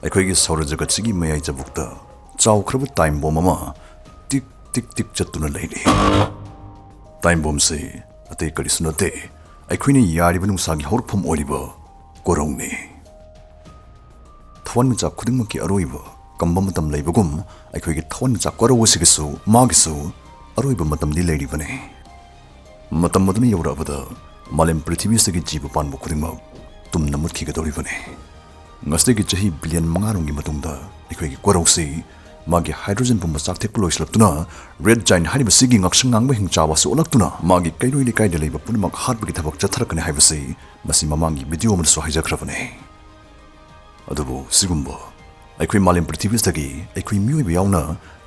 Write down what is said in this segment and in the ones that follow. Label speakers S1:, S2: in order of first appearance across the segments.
S1: ꯑꯩꯈꯣꯏꯒꯤ ꯁꯧꯔ ꯖꯒꯠꯁꯤꯒꯤ ꯃꯌꯥꯏ ꯆꯕꯨꯛꯇ ꯆꯥꯎꯈ꯭ꯔꯕ time bomb ꯑꯃ ꯇꯤꯛ ꯇꯤꯛ ꯇꯤꯛ ꯆꯠꯇꯨꯅ ꯂꯩꯔꯤ꯫ ꯇꯥꯏꯝ ꯕꯣꯝꯁꯤ ꯑꯇꯩ ꯀꯔꯤꯁꯨ ꯅꯠꯇꯦ ꯑꯩꯈꯣꯏꯅ ꯌꯥꯔꯤꯕ ꯅꯨꯡꯁꯥꯒꯤ ꯍꯧꯔꯛꯐꯝ ꯑꯣꯏꯔꯤꯕ ꯀꯣꯔꯧꯅꯤ꯫ ꯊꯋꯥꯟꯃꯤꯆꯥꯛ ꯈꯨꯗꯤꯡꯃꯛꯀꯤ ꯑꯔꯣꯏꯕ ꯀꯝꯕ ꯃꯇꯝ ꯂꯩꯕꯒꯨꯝ ꯑꯩꯈꯣꯏꯒꯤ ꯊꯋꯥꯟꯃꯤꯆꯥꯛ ꯀꯣꯔꯧ ꯑꯁꯤꯒꯤꯁꯨ ꯃꯥꯒꯤꯁꯨ ꯑꯔꯣꯏꯕ ꯃꯇꯝꯗꯤ ꯂꯩꯔꯤꯕꯅꯤ꯫ ꯃꯇꯝ ꯑꯗꯨꯅ ꯌꯧꯔꯛꯑꯕꯗ ꯃꯥꯂꯦꯝ ꯄ꯭ꯔꯤꯊꯤꯕꯤꯁꯤꯗꯒꯤ ꯖꯤꯕ ꯄꯥꯟꯕ ꯈꯨꯗꯤꯡꯃꯛ ꯇꯨꯝꯅ ꯃꯨꯠꯈꯤꯒꯗꯧꯔꯤꯕꯅꯤ꯫ ꯉꯁꯤꯗꯒꯤ ꯆꯍꯤ ꯕꯤꯂꯤꯌꯟ 5 ꯃꯇꯨꯡꯗ ꯑꯩꯈꯣꯏꯒꯤ ꯀꯣꯔꯧꯁꯤ ꯃꯥꯒꯤ ꯍꯥꯏꯗ꯭ꯔꯣꯖꯦꯟ ꯄꯨꯝꯕ ꯆꯥꯛꯊꯦꯛꯄ ꯂꯣꯏꯁꯤꯜꯂꯛꯇꯨꯅ ꯔꯦꯗ ꯖꯥꯏꯟ ꯍꯥꯏꯔꯤꯕꯁꯤꯒꯤ ꯉꯛꯁꯪ ꯉꯥꯡꯕ ꯍꯤꯡꯆꯥꯕ ꯑꯁꯤ ꯑꯣꯜꯂꯛꯇꯨꯅ ꯃꯥꯒꯤ ꯀꯩꯔꯣꯏ ꯂꯩꯀꯥꯏꯗ ꯂꯩꯕ ꯄꯨꯝꯅꯃꯛ ꯍꯥꯠꯄꯒꯤ ꯊꯕꯛ ꯆꯠꯊꯔꯛꯀꯅꯤ ꯍꯥꯏꯕꯁꯤ ꯃꯁꯤ ꯃꯃꯥꯡꯒꯤ ꯚꯤꯗꯤꯑꯣ ꯑꯃꯗꯁꯨ ꯍꯥꯏꯖꯈ꯭ꯔꯕꯅꯤ꯫ ꯑꯗꯨꯕꯨ ꯁꯤꯒꯨꯝꯕ ꯑꯩꯈꯣꯏ ꯃꯥꯂꯦꯝ ꯄ꯭ꯔꯤꯊꯤꯕꯤꯁꯤꯗꯒꯤ ꯑꯩꯈꯣꯏ ꯃꯤꯑꯣꯏꯕ ꯌꯥꯎꯅ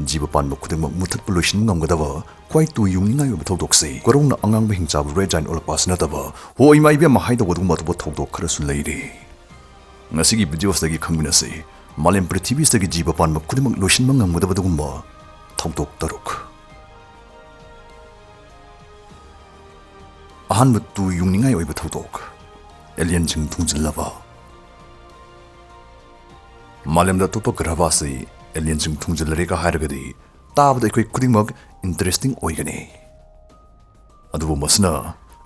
S1: ꯖꯤꯕ ꯄꯥꯟꯕ ꯈꯨꯗꯤꯡꯃꯛ ꯃꯨꯠꯊꯠꯄ ꯂꯣꯏꯁꯤꯟꯕ ꯉꯝꯒꯗꯕ ꯈ꯭ꯋꯥꯏ ꯇꯨꯌꯨꯡꯅꯤꯡꯉꯥꯏ ꯑꯣꯏꯕ ꯊꯧꯗꯣꯛꯁꯤ ꯀꯣꯔꯧꯅ ꯑꯉꯥꯡꯕ ꯍꯤꯡꯆꯥꯕ ꯔꯦꯗ ꯖꯥꯏꯟ ꯑꯣꯜꯂꯛꯄ ꯑꯁꯤ ꯅꯠꯇꯕ ꯍꯣ ꯏꯃꯥ ꯏꯕꯦꯝꯃ ꯍꯥꯏꯗꯧꯕ ꯑꯗꯨꯒꯨꯝꯕ ꯑꯇꯣꯞꯄ ꯊꯧꯗꯣꯛ ꯈꯔꯁꯨ ꯂꯩꯔꯤ꯫ ꯉꯁꯤꯒꯤ ꯚꯤꯗꯤꯑꯣꯁꯤꯗꯒꯤ ꯈꯪꯃꯤꯟꯅꯁꯤ ꯃꯥꯂꯦꯝ ꯄ꯭ꯔꯤꯊꯤꯕꯤꯁꯤꯗꯒꯤ ꯖꯤꯕ ꯄꯥꯟꯕ ꯈꯨꯗꯤꯡꯃꯛ ꯂꯣꯏꯁꯤꯟꯕ ꯉꯝꯒꯗꯕ ꯑꯗꯨꯒꯨꯝꯕ ꯊꯧꯗꯣꯛ 6꯫ ꯑꯍꯥꯟꯕ ꯇꯨꯌꯨꯡꯅꯤꯡꯉꯥꯏ ꯑꯣꯏꯕ ꯊꯧꯗꯣꯛ ꯑꯦꯂꯤꯌꯟꯁꯤꯡ ꯊꯨꯡꯖꯤꯜꯂꯕ꯫ ꯃꯥꯂꯦꯝꯗ ꯑꯇꯣꯞꯄ ꯒ꯭ꯔꯍ ꯑꯁꯤ ꯑꯦꯂꯤꯌꯟꯁꯤꯡ ꯊꯨꯡꯖꯤꯜꯂꯔꯦꯒ ꯍꯥꯏꯔꯒꯗꯤ ꯇꯥꯕꯗ ꯑꯩꯈꯣꯏ ꯈꯨꯗꯤꯡꯃꯛ ꯏꯟꯇꯔꯦꯁꯇꯤꯡ ꯑꯣꯏꯒꯅꯤ꯫ ꯑꯗꯨꯕꯨ ꯃꯁꯤꯅ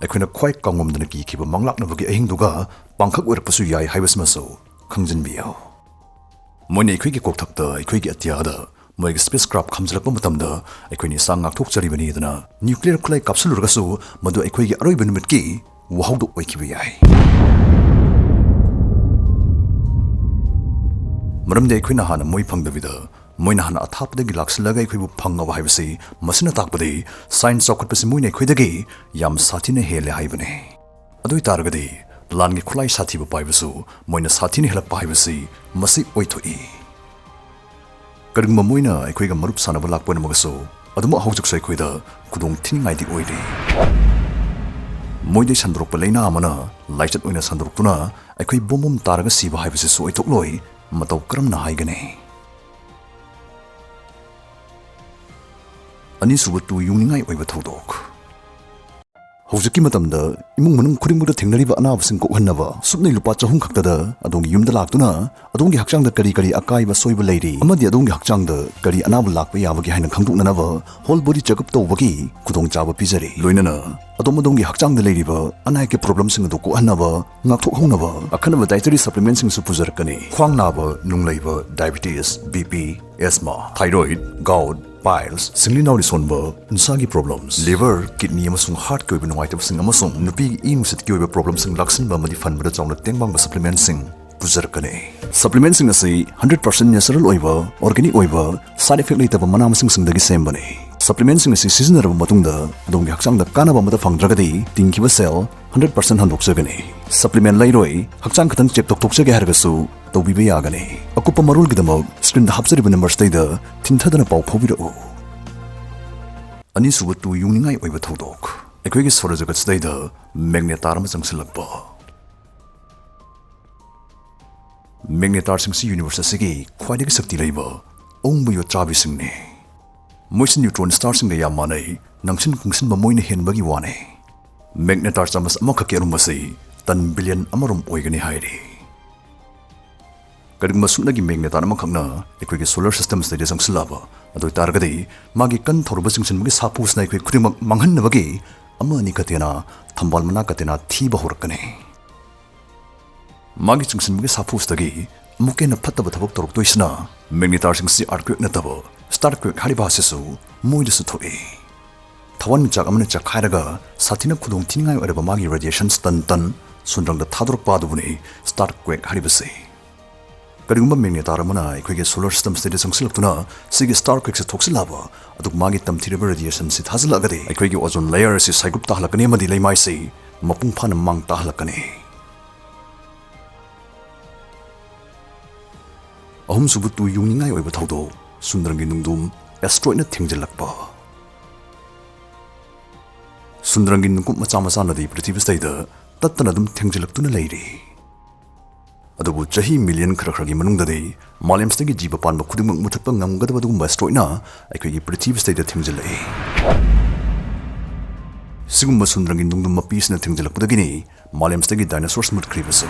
S1: ꯑꯩꯈꯣꯏꯅ ꯈ꯭ꯋꯥꯏ ꯀꯥꯡꯉꯝꯗꯅ ꯀꯤꯈꯤꯕ ꯃꯪꯂꯥꯛꯅꯕꯒꯤ ꯑꯍꯤꯡꯗꯨꯒ ꯄꯥꯡꯈꯛ ꯑꯣꯏꯔꯛꯄꯁꯨ ꯌꯥꯏ ꯍꯥꯏꯕꯁꯤꯃꯁꯨ ꯈꯪꯖꯤꯟꯕꯤꯌꯨ꯫ ꯃꯣꯏꯅ ꯑꯩꯈꯣꯏꯒꯤ ꯀꯣꯛꯊꯛꯇ ꯑꯩꯈꯣꯏꯒꯤ ꯑꯇꯤꯌꯥꯗ ꯃꯣꯏꯒꯤ ꯁ꯭ꯄꯦꯁ ꯀ꯭ꯔꯥꯐ ꯈꯝꯖꯤꯜꯂꯛꯄ ꯃꯇꯝꯗ ꯑꯩꯈꯣꯏꯅ ꯏꯁꯥ ꯉꯥꯛꯊꯣꯛꯆꯔꯤꯕꯅꯤꯗꯅ ꯅ꯭ꯌꯨꯀ꯭ꯂꯤꯌꯔ ꯈꯨꯠꯂꯥꯏ ꯀꯥꯞꯁꯤꯜꯂꯨꯔꯒꯁꯨ ꯃꯗꯨ ꯑꯩꯈꯣꯏꯒꯤ ꯑꯔꯣꯏꯕ ꯅꯨꯃꯤꯠꯀꯤ ꯋꯥꯍꯧꯗꯣ ꯑꯣꯏꯈꯤꯕ ꯌꯥꯏ꯫ ꯃꯔꯝꯗꯤ ꯑꯩꯈꯣꯏꯅ ꯍꯥꯟꯅ ꯃꯣꯏ ꯐꯪꯗꯕꯤꯗ ꯃꯣꯏꯅ ꯍꯥꯟꯅ ꯑꯊꯥꯞꯄꯗꯒꯤ ꯂꯥꯛꯁꯤꯜꯂꯒ ꯑꯩꯈꯣꯏꯕꯨ ꯐꯪꯉꯕ ꯍꯥꯏꯕꯁꯤ ꯃꯁꯤꯅ ꯇꯥꯛꯄꯗꯤ ꯁꯥꯏꯟꯁ ꯆꯥꯎꯈꯠꯄꯁꯤ ꯃꯣꯏꯅ ꯑꯩꯈꯣꯏꯗꯒꯤ ꯌꯥꯝ ꯁꯥꯊꯤꯅ ꯍꯦꯜꯂꯦ ꯍꯥꯏꯕꯅꯤ꯫ ꯑꯗꯨ ꯑꯣꯏꯇꯥꯔꯒꯗꯤ ꯂꯥꯟꯒꯤ ꯈꯨꯠꯂꯥꯏ ꯁꯥꯊꯤꯕ ꯄꯥꯏꯕꯁꯨ ꯃꯣꯏꯅ ꯁꯥꯊꯤꯅ ꯍꯦꯜꯂꯛꯄ ꯍꯥꯏꯕꯁꯤ ꯃꯁꯤ ꯑꯣꯏꯊꯣꯛꯏ꯫ ꯀꯔꯤꯒꯨꯝꯕ ꯃꯣꯏꯅ ꯑꯩꯈꯣꯏꯒ ꯃꯔꯨꯞ ꯁꯥꯟꯅꯕ ꯂꯥꯛꯄ ꯑꯣꯏꯔꯝꯃꯒꯁꯨ ꯑꯗꯨꯃꯛ ꯍꯧꯖꯤꯛꯁꯨ ꯑꯩꯈꯣꯏꯗ ꯈꯨꯗꯣꯡ ꯊꯤꯅꯤꯡꯉꯥꯏꯗꯤ ꯑꯣꯏꯔꯤ꯫ ꯃꯣꯏꯗꯩ ꯁꯟꯗꯣꯔꯛꯄ ꯂꯩꯅꯥ ꯑꯃꯅ ꯂꯥꯏꯆꯠ ꯑꯣꯏꯅ ꯁꯟꯗꯣꯔꯛꯇꯨꯅ ꯑꯩꯈꯣꯏ ꯕꯣꯝ ꯇꯥꯔꯒ ꯁꯤꯕ ꯍꯥꯏꯕꯁꯤꯁꯨ ꯑꯣꯏꯊꯣꯛꯂꯣꯏ꯫ ꯃꯇꯧ ꯀꯔꯝꯅ ꯍꯥꯏꯒꯅꯤ? ꯑꯅꯤꯁꯨꯕ ꯇꯨꯌꯨꯡꯅꯤꯡꯉꯥꯏ ꯑꯣꯏꯕ ꯊꯧꯗꯣꯛ ꯍꯧꯖꯤꯛꯀꯤ ꯃꯇꯝꯗ ꯏꯃꯨꯡ ꯃꯅꯨꯡ ꯈꯨꯗꯤꯡꯃꯛꯇ ꯊꯦꯡꯅꯔꯤꯕ ꯑꯅꯥꯕꯁꯤꯡ ꯀꯣꯛꯍꯟꯅꯕ ꯁꯨꯞꯅꯩ ꯂꯨꯄꯥ 300 ꯈꯛꯇꯗ ꯑꯗꯣꯝꯒꯤ ꯌꯨꯝꯗ ꯂꯥꯛꯇꯨꯅ ꯑꯗꯣꯝꯒꯤ ꯍꯛꯆꯥꯡꯗ ꯀꯔꯤ ꯀꯔꯤ ꯑꯀꯥꯏꯕ ꯁꯣꯏꯕ ꯂꯩꯔꯤ ꯑꯃꯗꯤ ꯑꯗꯣꯝꯒꯤ ꯍꯛꯆꯥꯡꯗ ꯀꯔꯤ ꯑꯅꯥꯕ ꯂꯥꯛꯄ ꯌꯥꯕꯒꯦ ꯍꯥꯏꯅ ꯈꯪꯗꯣꯛꯅꯅꯕ ꯍꯣꯜ ꯕꯣꯗꯤ ꯆꯦꯛꯑꯞ ꯇꯧꯕꯒꯤ ꯈꯨꯗꯣꯡꯆꯥꯕ ꯄꯤꯖꯔꯤ꯫ ꯂꯣꯏꯅꯅ ꯑꯗꯣꯝꯒꯤ ꯍꯛꯆꯥꯡꯗ ꯂꯩꯔꯤꯕ ꯑꯅꯥ ꯑꯌꯦꯛꯀꯤ ꯄ꯭ꯔꯣꯕ꯭ꯂꯦꯝꯁꯤꯡ ꯑꯗꯨ ꯀꯣꯛꯍꯟꯅꯕ ꯉꯥꯛꯊꯣꯛꯍꯧꯅꯕ ꯑꯈꯟꯅꯕ ꯗꯥꯏꯇꯔꯤ ꯁꯄ꯭ꯂꯤꯃꯦꯟꯠꯁꯤꯡꯁꯨ ꯄꯨꯖꯔꯛꯀꯅꯤ꯫ ꯈ꯭ꯋꯥꯡ ꯅꯥꯕ, ꯅꯨꯡ ꯂꯩꯕ, ꯗꯥꯏꯕꯦꯇꯤꯁ, BP, ꯑꯦꯁꯃꯥ, ꯊꯥꯏꯔꯣꯏꯗ, ꯒꯥꯎꯠ, ꯄꯥꯏꯜꯁ, ꯁꯤꯡꯂꯤ ꯅꯥꯎꯔꯤ ꯁꯣꯟꯕ, ꯎꯟꯁꯥꯒꯤ ꯄ꯭ꯔꯣꯕ꯭ꯂꯦꯝꯁ, ꯂꯤꯚꯔ, ꯀꯤꯗꯅꯤ ꯑꯃꯁꯨꯡ ꯍꯥꯔꯠꯀꯤ ꯑꯣꯏꯕ ꯅꯨꯡꯉꯥꯏꯇꯕꯁꯤꯡ ꯑꯃꯁꯨꯡ ꯅꯨꯄꯤꯒꯤ ꯏ ꯅꯨꯡꯁꯤꯠꯀꯤ ꯑꯣꯏꯕ ꯄ꯭ꯔꯣꯕ꯭ꯂꯦꯝꯁꯤꯡ ꯂꯥꯛꯁꯤꯟꯕ ꯑꯃꯗꯤ ꯐꯟꯕꯗ ꯆꯥꯎꯅ ꯇꯦꯡꯕꯥꯡꯕ ꯁꯄ꯭ꯂꯤꯃꯦꯟꯠꯁꯤꯡ ꯄꯨꯖꯔꯛꯀꯅꯤ꯫ ꯁꯄ꯭ꯂꯤꯃꯦꯟꯠꯁꯤꯡ ꯑꯁꯤ 100% ꯅꯦꯆꯔꯦꯜ ꯑꯣꯏꯕ, ꯑꯣꯔꯒꯥꯅꯤꯛ ꯑꯣꯏꯕ, ꯁꯥꯏꯗ ꯏꯐꯦꯛ ꯂꯩꯇꯕ ꯃꯅꯥ ꯃꯁꯤꯡꯁꯤꯡꯗꯒꯤ ꯁꯦꯝꯕꯅꯤ꯫ ꯁꯄ꯭ꯂꯤꯃꯦꯟꯠꯁꯤꯡ ꯑꯁꯤ ꯁꯤꯖꯤꯟꯅꯔꯕ ꯃꯇꯨꯡꯗ ꯑꯗꯣꯝꯒꯤ ꯍꯛꯆꯥꯡꯗ ꯀꯥꯟꯅꯕ ꯑꯃꯠꯇ ꯐꯪꯗ꯭ꯔꯒꯗꯤ ꯇꯤꯡꯈꯤꯕ ꯁꯦꯜ 100% ꯍꯟꯗꯣꯛꯆꯒꯅꯤ꯫ ꯁꯄ꯭ꯂꯤꯃꯦꯟꯠ ꯂꯩꯔꯣꯏ, ꯍꯛꯆꯥꯡ ꯈꯛꯇꯪ ꯆꯦꯛ ꯇꯧꯊꯣꯛꯆꯒꯦ ꯍꯥꯏꯔꯒꯁꯨ ꯇꯧꯕꯤꯕ ꯌꯥꯒꯅꯤ꯫ ꯑꯀꯨꯞꯄ ꯃꯔꯣꯜꯒꯤꯗꯃꯛ ꯁ꯭ꯀ꯭ꯔꯤꯟꯗ ꯍꯥꯞꯆꯔꯤꯕ ꯅꯝꯕꯔꯁꯤꯗꯩꯗ ꯊꯤꯡꯊꯗꯅ ꯄꯥꯎ ꯐꯥꯎꯕꯤꯔꯛꯎ꯫ ꯑꯅꯤꯁꯨꯕ ꯇꯨꯌꯨꯡꯅꯤꯡꯉꯥꯏ ꯑꯣꯏꯕ ꯊꯧꯗꯣꯛ ꯑꯩꯈꯣꯏꯒꯤ ꯁꯣꯂꯔ ꯖꯒꯠꯁꯤꯗꯩꯗ ꯃꯦꯒꯅꯦꯇꯥꯔ ꯑꯃ ꯆꯪꯁꯤꯜꯂꯛꯄ꯫ ꯃꯦꯒꯅꯦꯇꯥꯔꯁꯤꯡꯁꯤ ꯌꯨꯅꯤꯚꯔꯁ ꯑꯁꯤꯒꯤ ꯈ꯭ꯋꯥꯏꯗꯒꯤ ꯁꯛꯇꯤ ꯂꯩꯕ ꯑꯎꯡꯕ ꯌꯣꯠꯆꯥꯕꯤꯁꯤꯡꯅꯤ꯫ ꯃꯣꯏꯁꯤ ꯅ꯭ꯌꯨꯇ꯭ꯔꯣꯟ ꯁ꯭ꯇꯥꯔꯁꯤꯡꯒ ꯌꯥꯝ ꯃꯥꯟꯅꯩ, ꯅꯪꯁꯤꯟ ꯀꯨꯡꯁꯤꯟꯕ ꯃꯣꯏꯅ ꯍꯦꯟꯕꯒꯤ ꯋꯥꯅꯤ꯫ ꯃꯦꯒꯅꯦꯇꯥꯔ ꯆꯥꯃꯁ ꯑꯃꯈꯛꯀꯤ ꯑꯔꯨꯝꯕꯁꯤ ꯇꯟ ꯕꯤꯂꯤꯌꯟ ꯑꯃꯔꯣꯝ ꯑꯣꯏꯒꯅꯤ ꯍꯥꯏꯔꯤ꯫ ꯀꯔꯤꯒꯨꯝꯕ ꯁꯨꯞꯅꯒꯤ ꯃꯦꯒꯅꯦꯇꯥꯔ ꯑꯃꯈꯛꯅ ꯑꯩꯈꯣꯏꯒꯤ ꯁꯣꯂꯔ ꯁꯤꯁꯇꯦꯝꯁꯤꯗ ꯆꯪꯁꯤꯜꯂꯛꯑꯕ ꯑꯗꯨ ꯑꯣꯏꯇꯥꯔꯒꯗꯤ ꯃꯥꯒꯤ ꯀꯟ ꯊꯧꯔꯕ ꯆꯤꯡꯁꯤꯟꯕꯒꯤ ꯁꯥꯐꯨꯁꯤꯅ ꯑꯩꯈꯣꯏ ꯈꯨꯗꯤꯡꯃꯛ ꯃꯥꯡꯍꯟꯅꯕꯒꯤ ꯑꯃ ꯑꯅꯤ ꯈꯛꯇꯦꯅ ꯊꯝꯕꯥꯜ ꯃꯅꯥ ꯀꯠꯇꯦꯅ ꯊꯤꯕ ꯍꯧꯔꯛꯀꯅꯤ꯫ ꯃꯥꯒꯤ ꯆꯤꯡꯁꯤꯟꯕꯒꯤ ꯁꯥꯐꯨꯁꯤꯗꯒꯤ ꯑꯃꯨꯛ ꯍꯦꯟꯅ ꯐꯠꯇꯕ ꯊꯕꯛ ꯇꯧꯔꯛꯇꯣꯏꯁꯤꯅ ꯃꯦꯒꯅꯦꯇꯥꯔꯁꯤꯡꯁꯤ ꯑꯥꯔꯠꯀ꯭ꯋꯦꯛ ꯅꯠꯇꯕ ꯁ꯭ꯇꯥꯔꯀ꯭ꯋꯦꯛ ꯍꯥꯏꯔꯤꯕ ꯑꯁꯤꯁꯨ ꯃꯣꯏꯗꯁꯨ ꯊꯣꯛꯏ꯫ ꯊꯋꯥꯟꯃꯤꯆꯥꯛ ꯑꯃꯅ ꯆꯛꯈꯥꯏꯔꯒ ꯁꯥꯊꯤꯅ ꯈꯨꯗꯣꯡ ꯊꯤꯅꯤꯡꯉꯥꯏ ꯑꯣꯏꯔꯕ ꯃꯥꯒꯤ ꯔꯦꯗꯤꯌꯦꯁꯟ ꯇꯟ ꯁꯨꯟꯗ꯭ꯔꯪꯗ ꯊꯥꯗꯣꯔꯛꯄ ꯑꯗꯨꯕꯨꯅꯤ ꯁ꯭ꯇꯥꯔꯀ꯭ꯋꯦꯛ ꯍꯥꯏꯔꯤꯕꯁꯤ꯫ ꯀꯔꯤꯒꯨꯝꯕ ꯃꯦꯒꯅꯦꯇꯥꯔ ꯑꯃꯅ ꯑꯩꯈꯣꯏꯒꯤ ꯁꯣꯂꯔ ꯁꯤꯁꯇꯦꯝꯁꯤꯗ ꯆꯪꯁꯤꯜꯂꯛꯇꯨꯅ ꯁꯤꯒꯤ ꯁ꯭ꯇꯥꯔꯀ꯭ꯋꯦꯛꯁꯦ ꯊꯣꯛꯆꯤꯜꯂꯛꯑꯕ ꯑꯗꯨꯒ ꯃꯥꯒꯤ ꯇꯝꯊꯤꯔꯕ ꯔꯦꯗꯤꯌꯦꯁꯟꯁꯤ ꯊꯥꯖꯤꯜꯂꯛꯑꯒꯗꯤ ꯑꯩꯈꯣꯏꯒꯤ ꯑꯣꯖꯣꯟ ꯂꯦꯌꯔ ꯑꯁꯤ ꯁꯥꯏꯒꯨꯞ ꯇꯥꯍꯜꯂꯛꯀꯅꯤ ꯑꯃꯗꯤ ꯂꯩꯃꯥꯏꯁꯤ ꯃꯄꯨꯡ ꯐꯥꯅ ꯃꯥꯡ ꯇꯥꯍꯜꯂꯛꯀꯅꯤ꯫ ꯑꯍꯨꯝꯁꯨꯕ ꯇꯨꯌꯨꯡꯅꯤꯡꯉꯥꯏ ꯑꯣꯏꯕ ꯊꯧꯗꯣꯛ ꯁꯨꯟꯗ꯭ꯔꯪꯒꯤ ꯅꯨꯡꯗꯨꯝ ꯑꯦꯁꯇ꯭ꯔꯣꯏꯗꯅ ꯊꯦꯡꯖꯤꯜꯂꯛꯄ꯫ ꯁꯨꯟꯗ꯭ꯔꯪꯒꯤ ꯅꯨꯡꯀꯨꯞ ꯃꯆꯥ ꯃꯆꯥꯅꯗꯤ ꯄ꯭ꯔꯤꯊꯤꯕꯤꯁꯤꯗꯩꯗ ꯇꯠꯇꯅ ꯑꯗꯨꯝ ꯊꯦꯡꯖꯤꯜꯂꯛꯇꯨꯅ ꯂꯩꯔꯤ꯫ ꯑꯗꯨꯕꯨ ꯆꯍꯤ ꯃꯤꯂꯤꯌꯟ ꯈꯔꯒꯤ ꯃꯅꯨꯡꯗꯗꯤ ꯃꯥꯂꯦꯝꯁꯤꯗꯒꯤ ꯖꯤꯕ ꯄꯥꯟꯕ ꯈꯨꯗꯤꯡꯃꯛ ꯃꯨꯠꯊꯠꯄ ꯉꯝꯒꯗꯕ ꯑꯗꯨꯒꯨꯝꯕ ꯑꯦꯁꯇ꯭ꯔꯣꯏꯗꯅ ꯑꯩꯈꯣꯏꯒꯤ ꯄ꯭ꯔꯤꯊꯤꯕꯤꯁꯤꯗꯩꯗ ꯊꯦꯡꯖꯤꯜꯂꯛꯏ꯫ ꯁꯤꯒꯨꯝꯕ ꯁꯨꯟꯗ꯭ꯔꯪꯒꯤ ꯅꯨꯡꯗꯨꯝ ꯃꯄꯤꯁꯤꯅ ꯊꯦꯡꯖꯤꯜꯂꯛꯄꯗꯒꯤꯅꯤ ꯃꯥꯂꯦꯝꯁꯤꯗꯒꯤ ꯗꯥꯏꯅꯣꯁꯣꯔꯁ ꯃꯨꯠꯈ꯭ꯔꯤꯕꯁꯨ꯫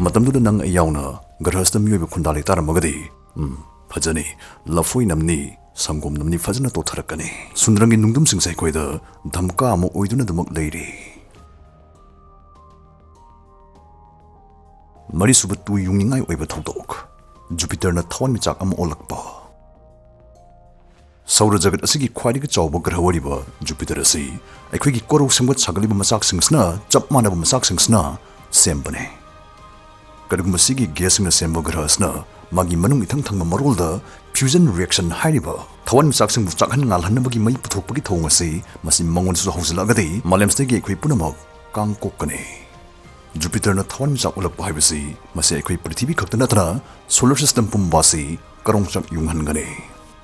S1: ꯃꯇꯝꯗꯨꯗ ꯅꯪ ꯑꯩ ꯌꯥꯎꯅ Garhasta Miyoiba Kundali Taramagadi, Pajani, Lafoi Namni, Sangom Namni Fazana Totarakani, Sundrangi Nungdum Sing Saikoida, Damka Mo Oiduna the Mok Lady. Marisubutu Yungai over Thoudok, Jupiter na Tawan Michak Am Olakpa. Saura Jagat Asigi Quadi Chauba Grahawariba, Jupiter Asi, a quickie Koro Simwat Sagaliba Masak Singsna, Chapmana Masak Singsna, Sembane. Karagumasigi guessing the Sembo Grasna, Magi Manung Itang Marolda, fusion reaction Hariba, Tawan Saxing with Chakan Hanabagi Mai Putopaki Tongasi, Masim Mongons Hoselagadi, Malemstegi Equipunamok, Kang Kokane. Jupiter na Tawan Misak Ulap Hibasi, Masi Equi Prithibidei Kaktanatra, Solar System Pumbasi, Karongchak Yunghangane.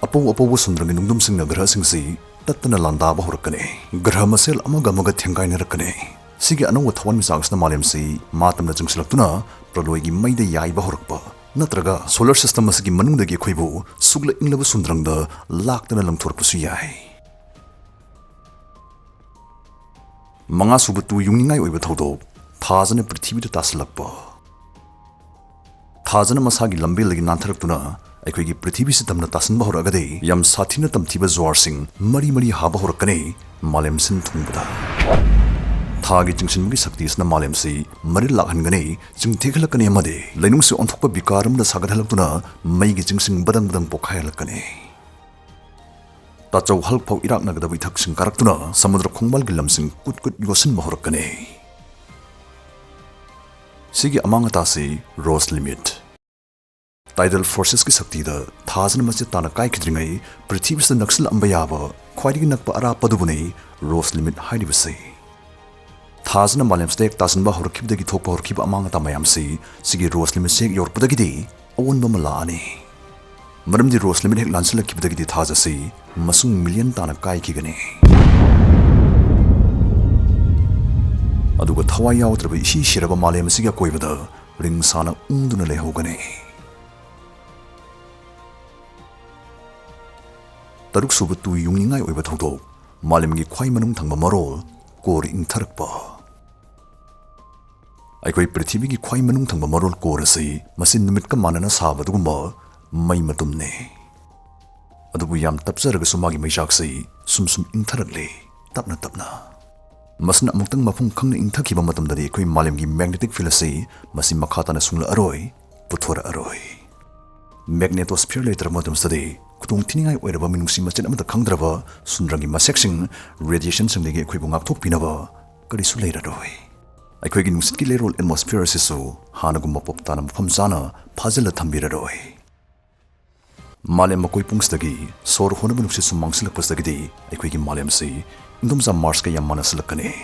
S1: Apo Sundrangi Nungdum Sing Nagra Singsi, Tatana Landa Bahurkane, Grahamasel Amagamaga Tengai Nerakane. Sige ano Tawan Misaks na Malemsi, Matam na Jungsilaktuna, Praloigi Maida Yai Bahurkpa. Natraga, Solar System Masigi Manungdagi Quibu, Sugla Inglava Sundrangda, Laktana Langturpusu Yai. Manga Subutu Yungai over Thoudok, Thazana Prithibidei Taslakpa. Thazana Masagi Lambil Lagi Nantarakuna, Equigi Prithibidei Sitamna Tasan Bahuragade, Yam Satina Tamtiba Zwarsing, Mari Habahurkane, Malem Sin Tumna. Thagi Junction Saktis na Malemsi, Mari Lakhangane, Jung Tikalakane Made, Lenungsi on Topa Bikaram the Sagadhalakuna, Mai Jingsing Badang Pokailakane. Tacho Halpo Irak Nagadavi Taksing Karaktuna, Samudra Kongmal Gilamsing, good Yosin Bahurkane. Sige Amangatasi, Rose Limit. Tidal forces ki sakti da Thazana Masjid Tana Kai Kidringai, Prithibidei Naxal Ambayaba, Quadi Nakpa Ara Padubune, Rose Limit Hidivasi. Thazana Malemstek Tasan Bahurkib the Gitop or Kib Amangata Mayamsi, Sigi Rose Limit Seg Yor Pudagidi, Owen Bamalani. Madam the Rose Limit Lansela Kibdagidi Thazasi, Masung Million Tana Kai Kigane. Aduga Tawaya Utrabi Shiraba Malem Siga Koivada, Ring Sana Undunale Hogane. Taruk Subutu Yungai over Thoudok, Malemgi Quaimanum Tanga Marol, Kori in Tarakpa. I quite Prithibidei Quaimanum Tanga Marol Korasi, Masin Mitka Manana Sabaduma, Maimatumne. Adubuyam Tapsaragusumagi Majaksi, Sumsum Intaratli, Tapna. Masna Mutang Mapung Kang in Takiba Matam the Equi Malemgi magnetic philosophy, Masim Makatana Sungla Aroy, Putora Aroy. Magnetosphere later modern study, Kutung Tinai wherever Minusi Machinam the Kangrava, Sundrangi Masexing, radiation Sandegi Equibungak Topinava, Karisu later Roy. I quake in Ski Lero atmosphere Sisu, Hanaguma Poptanam Pamzana, Puzzle Tambira Roy. Malem Makoipungstagi, Sor Honabunuxis Mangsila Pustagidi, I quake in Malem Sea, Indumza Marska Yamana Silakane.